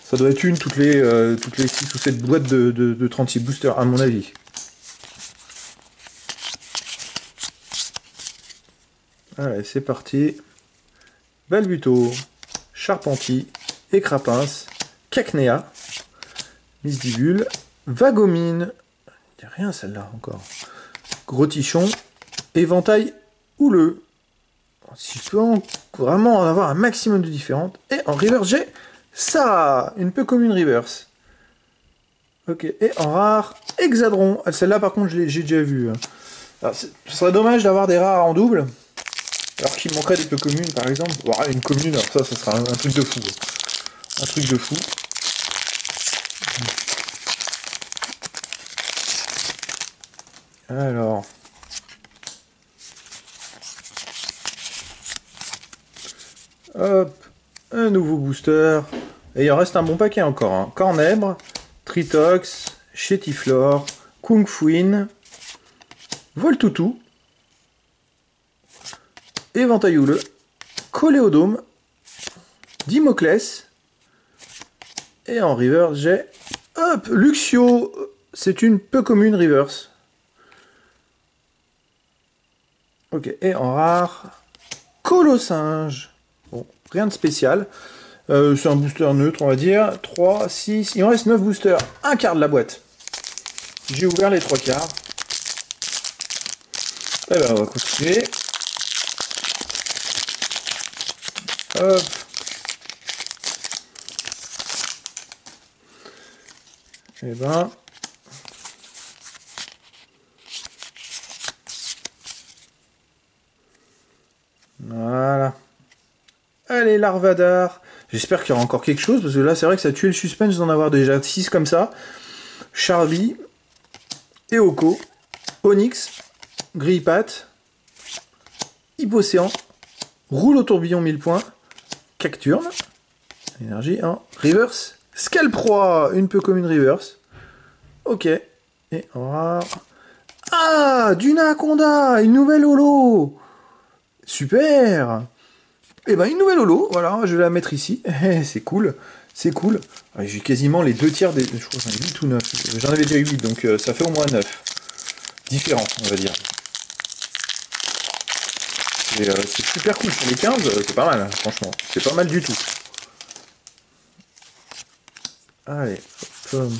Ça doit être une toutes les 6 ou 7 boîtes de 36 boosters, à mon avis. Allez, c'est parti. Balbuto, Charpentier, Écrapince, Cacnea, Misdibule, Vagomine. Il n'y a rien celle-là encore. Gros Tichon, Éventail houleux. Si je peux vraiment en avoir un maximum de différentes. Et en reverse, j'ai ça, une peu comme une reverse. Ok, et en rare, Hexadron. Celle-là, par contre, j'ai déjà vu. Ce serait dommage d'avoir des rares en double. Alors qu'il me manquerait des peu communes, par exemple. Voilà, une commune, alors ça sera un truc de fou. Un truc de fou. Alors... Hop, un nouveau booster. Et il en reste un bon paquet encore. Hein. Cornèbre, Tritox, Chétiflore, Kung Fuin, Voltoutou, Éventail houleux, Coléodome, Dimoclès. Et en reverse, j'ai... Hop, Luxio. C'est une peu commune reverse. Ok, et en rare, Colossinge. Bon, rien de spécial. C'est un booster neutre, on va dire. 3, 6, il en reste 9 boosters. Un quart de la boîte. J'ai ouvert les 3 quarts. Et ben, on va continuer. Hop. Et ben... Voilà. Allez, Larvadar. J'espère qu'il y aura encore quelque chose, parce que là, c'est vrai que ça a tué le suspense d'en avoir déjà 6 comme ça. Charlie, Eoko, Onyx, Grillepat, Hippocéan, Rouleau Tourbillon 1000 points, Cacturne, énergie en reverse, Scalproie, une peu comme une reverse. Ok. Et on va... Ah, Dunaconda, une nouvelle holo. Super. Et ben une nouvelle holo, voilà, je vais la mettre ici. C'est cool, c'est cool. J'ai quasiment les 2 tiers des... Je crois que j'en ai 8 ou 9. J'en avais déjà 8, donc ça fait au moins 9. Différents, on va dire. Et c'est super cool. Sur les 15, c'est pas mal, hein, franchement. C'est pas mal du tout. Allez, hop.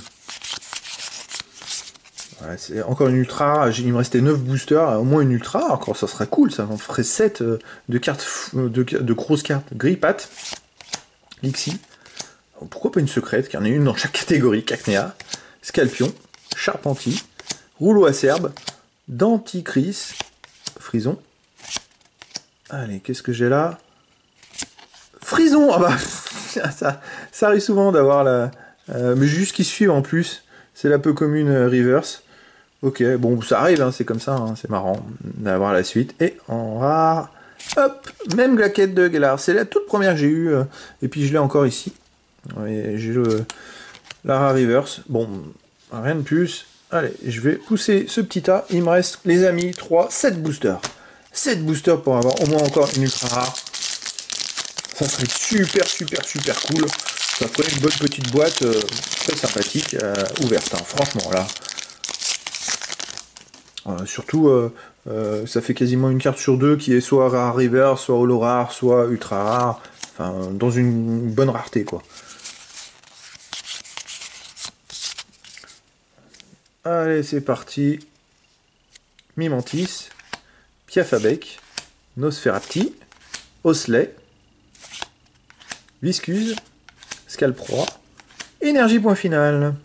Ouais, c'est encore une ultra rare. Il me restait 9 boosters, au moins une ultra rare. Encore, ça serait cool, ça en ferait 7 de cartes, de grosses cartes. Grippat, Lixie. Pourquoi pas une secrète, qu'il y en ait une dans chaque catégorie. Cacnea, Scalpion, Charpentier, Rouleau acerbe, Denticris, Frison. Allez, qu'est-ce que j'ai là? Frison. Ah bah, ça arrive souvent d'avoir la... mais juste qui suivent en plus. C'est la peu commune reverse. Ok, bon, ça arrive, hein, c'est comme ça, hein, c'est marrant d'avoir la suite. Et en rare, hop, même glaquette de Galar. C'est la toute première que j'ai eue, et puis je l'ai encore ici. J'ai la rare reverse. Bon, rien de plus. Allez, je vais pousser ce petit tas. Il me reste, les amis, 7 boosters. 7 boosters pour avoir au moins encore une ultra rare. Ça serait super cool. Ça ferait une bonne petite boîte très sympathique, ouverte, hein, franchement là. Surtout, ça fait quasiment une carte sur deux qui est soit rare river, soit holo rare, soit ultra rare. Enfin, dans une bonne rareté, quoi. Allez, c'est parti. Mimantis, Piafabec, Nosferapti, Osley, Viscuse, Scalproie, Énergie point final.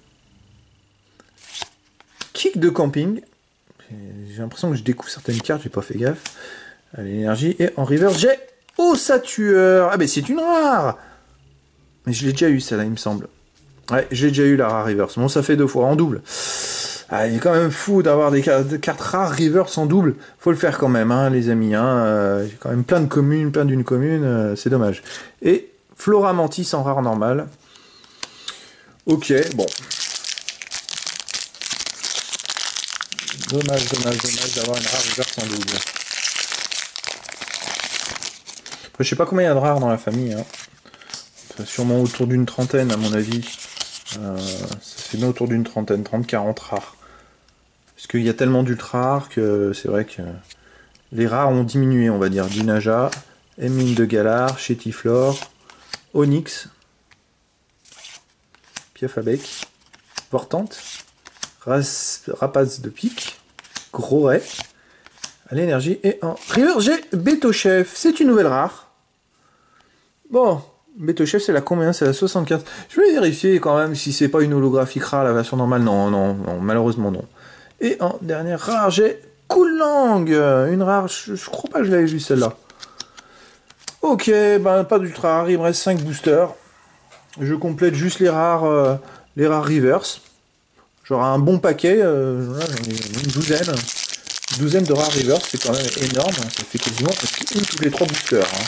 Kick de camping. J'ai l'impression que je découvre certaines cartes, j'ai pas fait gaffe. Allez, énergie. Et en reverse, j'ai Osatueur. Ah, mais c'est une rare. Mais je l'ai déjà eu, celle-là, il me semble. Ouais, j'ai déjà eu la rare reverse. Bon, ça fait 2 fois en double. Ah, il est quand même fou d'avoir des cartes rares reverse en double. Faut le faire quand même, hein, les amis. Hein. J'ai quand même plein de communes, plein d'une commune. C'est dommage. Et Flora Mantis en rare normal. Ok, bon. Dommage d'avoir une rare reverse en double. Après, je sais pas combien il y a de rares dans la famille. Hein. Sûrement autour d'une trentaine, à mon avis. Ça fait bien autour d'une trentaine, 30-40 rares. Parce qu'il y a tellement d'ultra rares que c'est vrai que les rares ont diminué, on va dire. Dinaja, Emine de Galar, Chétiflore, Onyx, Piafabec, Vortante, Rapace de pique, Gros-Ray, à l'énergie, et en river, j'ai Beto-Chef. C'est une nouvelle rare. Bon, Beto-Chef, c'est la combien? C'est la 75. Je vais vérifier quand même si c'est pas une holographique rare, la version normale. Non, malheureusement non. Et en dernière rare, j'ai Koolang. Une rare, je crois pas que je l'avais vu celle-là. Ok, ben pas d'ultra rare, il me reste 5 boosters. Je complète juste les rares reverse. J'aurai un bon paquet, voilà, une douzaine de rares reverse, c'est quand même énorme. Ça fait quasiment une tous les 3 boosters. Hein.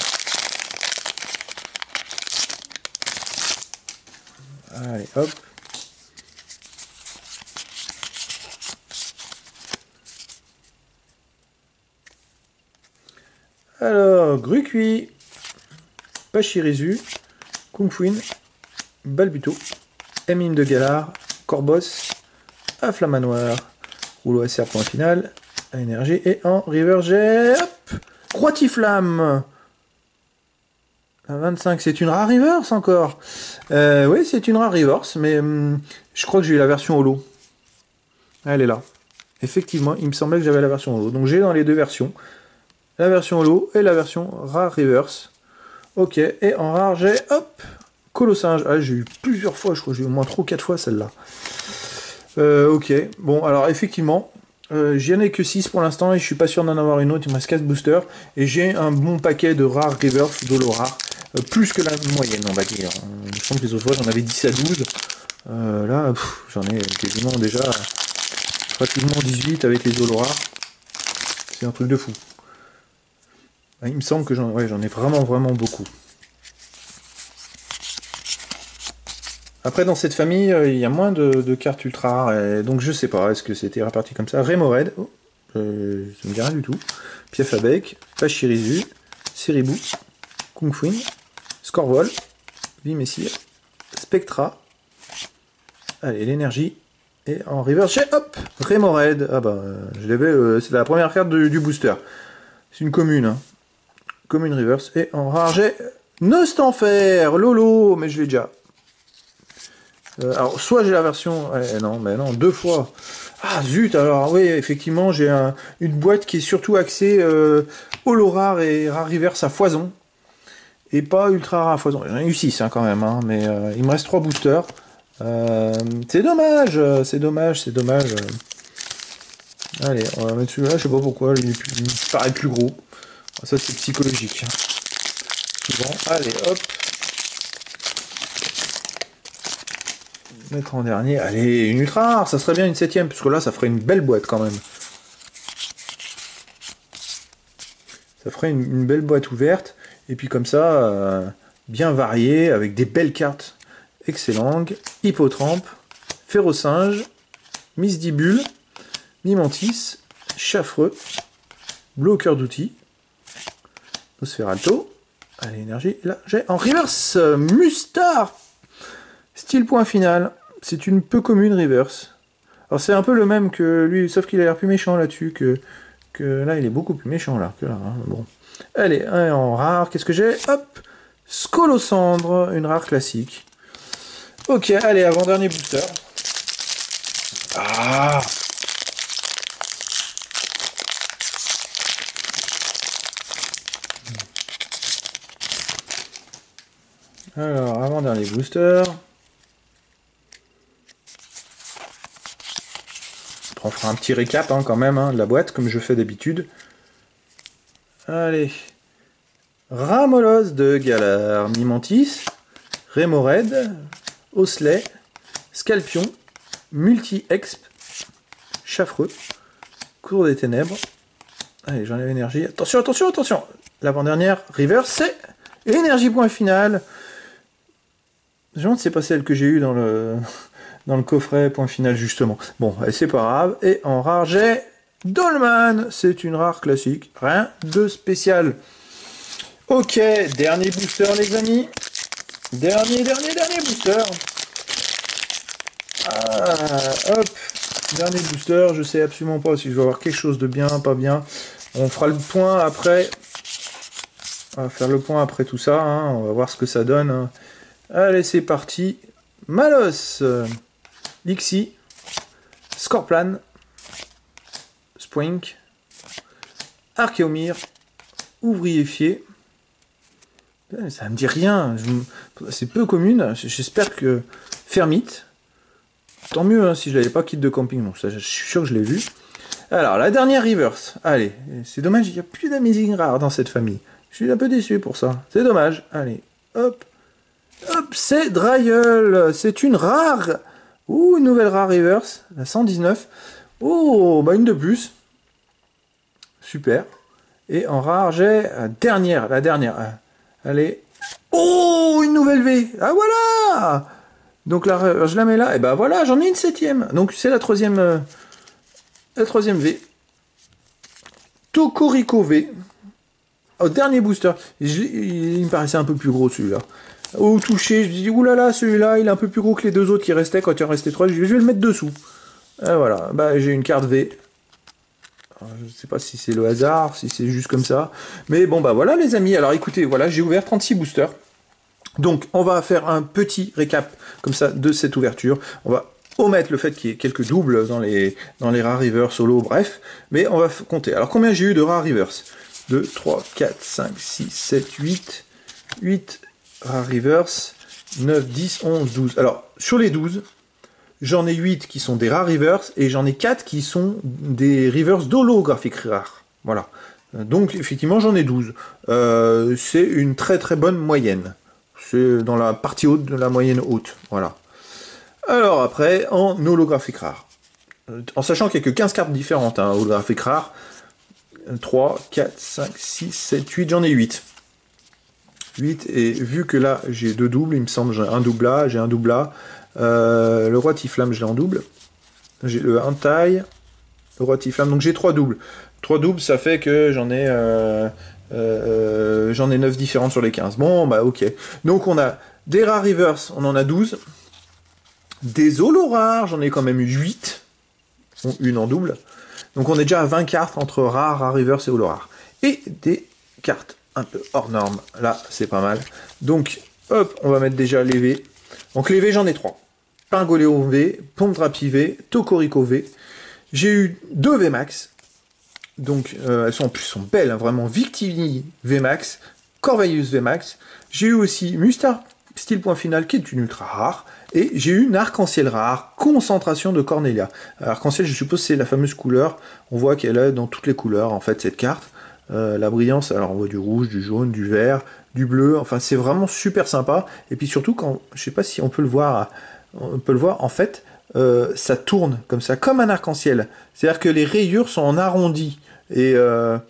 Allez, hop. Alors, Grucui, Pachirisu, Kungfuin, Balbuto, Emine de Galar, Corbos, Afflamanoir, Rouleau acerbe point final, énergie, et en river, j'ai Croatiflamme. 25, c'est une rare reverse encore. Oui, c'est une rare reverse, mais je crois que j'ai eu la version holo. Elle est là. Effectivement, il me semblait que j'avais la version holo. Donc j'ai dans les deux versions. La version holo et la version rare reverse. Ok, et en rare, j'ai, hop, Colossinge. Ah, j'ai eu plusieurs fois, je crois que j'ai eu au moins 3 ou 4 fois celle-là. Ok, bon, alors effectivement, j'y en ai que 6 pour l'instant et je suis pas sûr d'en avoir une autre. Il me reste 4 boosters et j'ai un bon paquet de rares reverse d'holo rare. Plus que la moyenne, on va dire. Il me semble que les autres fois, j'en avais 10 à 12. Là, j'en ai quasiment déjà pratiquement 18 avec les holo rares. C'est un truc de fou. Il me semble que j'en ai vraiment beaucoup. Après, dans cette famille, il y a moins de cartes ultra rares, et donc je sais pas, est-ce que c'était réparti comme ça. Remoraid, ça me dit rien du tout. Piafabec, Pachirisu, Seribou, Kungfuin, Scorvol, Vimessir, Spectra, allez, l'énergie, et en reverse, hop, Remoraid, ah bah, je l'avais, c'est la première carte du booster. C'est une commune, hein. Commune reverse, et en rare, j'ai Nostanfer, Lolo, mais je l'ai déjà. Alors, soit j'ai la version... non, mais non, 2 fois. Ah zut, alors oui, effectivement, j'ai une boîte qui est surtout axée holo rare et rare reverse à foison. Et pas ultra rare à foison. J'en ai eu 6 hein, quand même, hein, mais il me reste 3 boosters. C'est dommage, c'est dommage, c'est dommage. Allez, on va mettre celui-là, je sais pas pourquoi, il me paraît plus gros. Ça c'est psychologique. Souvent. Allez, hop. Mettre en dernier. Allez, une ultra rare, ça serait bien une 7ème, parce que là ça ferait une belle boîte quand même. Ça ferait une belle boîte ouverte. Et puis comme ça, bien variée, avec des belles cartes. Excellente. Hippotrampe, Férocinge, Misdibule, Mimantis, Chaffreux, Bleu au cœur d'outil, Nosferalto. Allez, énergie. Là, j'ai en reverse Mustard. Style point final. C'est une peu commune reverse. Alors c'est un peu le même que lui, sauf qu'il a l'air plus méchant là-dessus que là, il est beaucoup plus méchant là que là. Hein. Bon. Allez, en rare, qu'est-ce que j'ai? Hop, Scolocendre, une rare classique. Ok, allez, avant-dernier booster. Ah! Alors, avant-dernier booster. On fera un petit récap hein, quand même hein, de la boîte, comme je fais d'habitude. Allez. Ramolos de Galar, Mimantis, Rémored, Osley, Scalpion, Multi-Exp, Chaffreux, Cours des Ténèbres. Allez, j'enlève énergie. Attention, attention, attention. L'avant-dernière, Reverse, c'est énergie point final. Je me demande si c'est pas celle que j'ai eue dans le coffret point final justement. Bon, c'est pas grave. Et en rare, j'ai Dolman. C'est une rare classique. Rien de spécial. Ok, dernier booster les amis. Dernier booster. Ah, hop. Dernier booster. Je sais absolument pas si je vais avoir quelque chose de bien, pas bien. On fera le point après. On va faire le point après tout ça. Hein. On va voir ce que ça donne. Hein. Allez, c'est parti. Malos. Lixie. Scorplan. Sprink. Archéomir. Ouvrier fier. Ça me dit rien. C'est peu commune. J'espère que Fermite. Tant mieux hein, si je l'avais pas kit de camping. Bon, ça, je suis sûr que je l'ai vu. Alors, la dernière reverse. Allez, c'est dommage, il n'y a plus d'amazing rare dans cette famille. Je suis un peu déçu pour ça. C'est dommage. Allez, hop. Hop, c'est Dryel. C'est une rare. Ouh, une nouvelle rare reverse. La 119. Oh, bah une de plus. Super. Et en rare, j'ai la dernière. Allez. Oh, une nouvelle V. Ah, voilà. Donc là, je la mets là. Et ben voilà, j'en ai une 7ème. Donc c'est la troisième V. Tokorico V. Au dernier booster. Il me paraissait un peu plus gros celui-là. Au toucher, je me dis, oulala, celui-là, il est un peu plus gros que les deux autres qui restaient quand il en restait 3. Je vais le mettre dessous. Et voilà, bah, j'ai une carte V. Alors, je ne sais pas si c'est le hasard, si c'est juste comme ça. Mais bon, bah voilà les amis. Alors écoutez, voilà, j'ai ouvert 36 boosters. Donc on va faire un petit récap comme ça de cette ouverture. On va omettre le fait qu'il y ait quelques doubles dans les rares reverse solo, bref. Mais on va compter. Alors combien j'ai eu de rares reverse? 2, 3, 4, 5, 6, 7, 8. 8 rares reverse. 9, 10, 11, 12. Alors sur les 12, j'en ai 8 qui sont des rares reverse et j'en ai 4 qui sont des reverse d'holographiques rares. Voilà. Donc effectivement j'en ai 12. C'est une très très bonne moyenne. C'est dans la partie haute de la moyenne haute. Voilà. Alors après, en holographique rare. En sachant qu'il n'y a que 15 cartes différentes, hein, holographique rare. 3, 4, 5, 6, 7, 8, j'en ai 8. 8, et vu que là j'ai deux doubles, il me semble, j'ai un double là, j'ai un double là. Le roi Tiflamme, je l'ai en double. J'ai le 1 taille, le roi Tiflamme, donc j'ai 3 doubles. 3 doubles, ça fait que j'en ai 9 différentes sur les 15. Bon, bah ok. Donc on a des rares reverse, on en a 12. Des holos rares, j'en ai quand même eu 8. Bon, une en double. Donc on est déjà à 20 cartes entre rares, rares reverse et holo rares. Et des cartes un peu hors normes. Là, c'est pas mal. Donc, hop, on va mettre déjà les V. Donc les V, j'en ai 3. Pingoléon V, Pomdrapi V, Tokorico V. J'ai eu 2 VMAX, donc elles sont en plus sont belles, hein, vraiment Victini VMAX, Corvallis VMAX. J'ai eu aussi Mustard Steel Point Final qui est une ultra rare, et j'ai eu une arc-en-ciel rare, concentration de Cornelia. Arc-en-ciel, je suppose c'est la fameuse couleur, on voit qu'elle est dans toutes les couleurs en fait cette carte. La brillance, alors on voit du rouge, du jaune, du vert, du bleu, enfin c'est vraiment super sympa, et puis surtout quand, je sais pas si on peut le voir en fait, ça tourne comme ça, comme un arc-en-ciel, c'est-à-dire que les rayures sont en arrondi, et je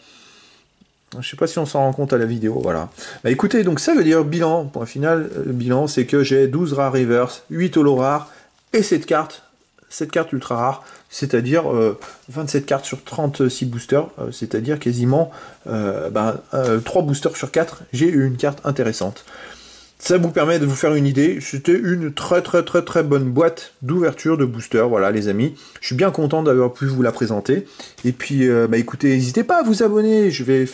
sais pas si on s'en rend compte à la vidéo, voilà. Bah écoutez, donc ça veut dire bilan, point final, bilan, c'est que j'ai 12 rares reverse, 8 holo rares, et cette carte ultra rare, c'est-à-dire 27 cartes sur 36 boosters, c'est-à-dire quasiment 3 boosters sur 4, j'ai eu une carte intéressante. Ça vous permet de vous faire une idée, c'était une très bonne boîte d'ouverture de booster, voilà les amis. Je suis bien content d'avoir pu vous la présenter. Et puis écoutez, n'hésitez pas à vous abonner, je vais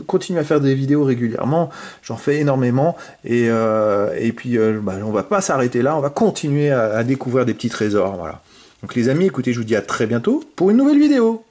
continuer à faire des vidéos régulièrement, j'en fais énormément. Et puis on va pas s'arrêter là, on va continuer à découvrir des petits trésors, voilà. Donc les amis, écoutez, je vous dis à très bientôt pour une nouvelle vidéo.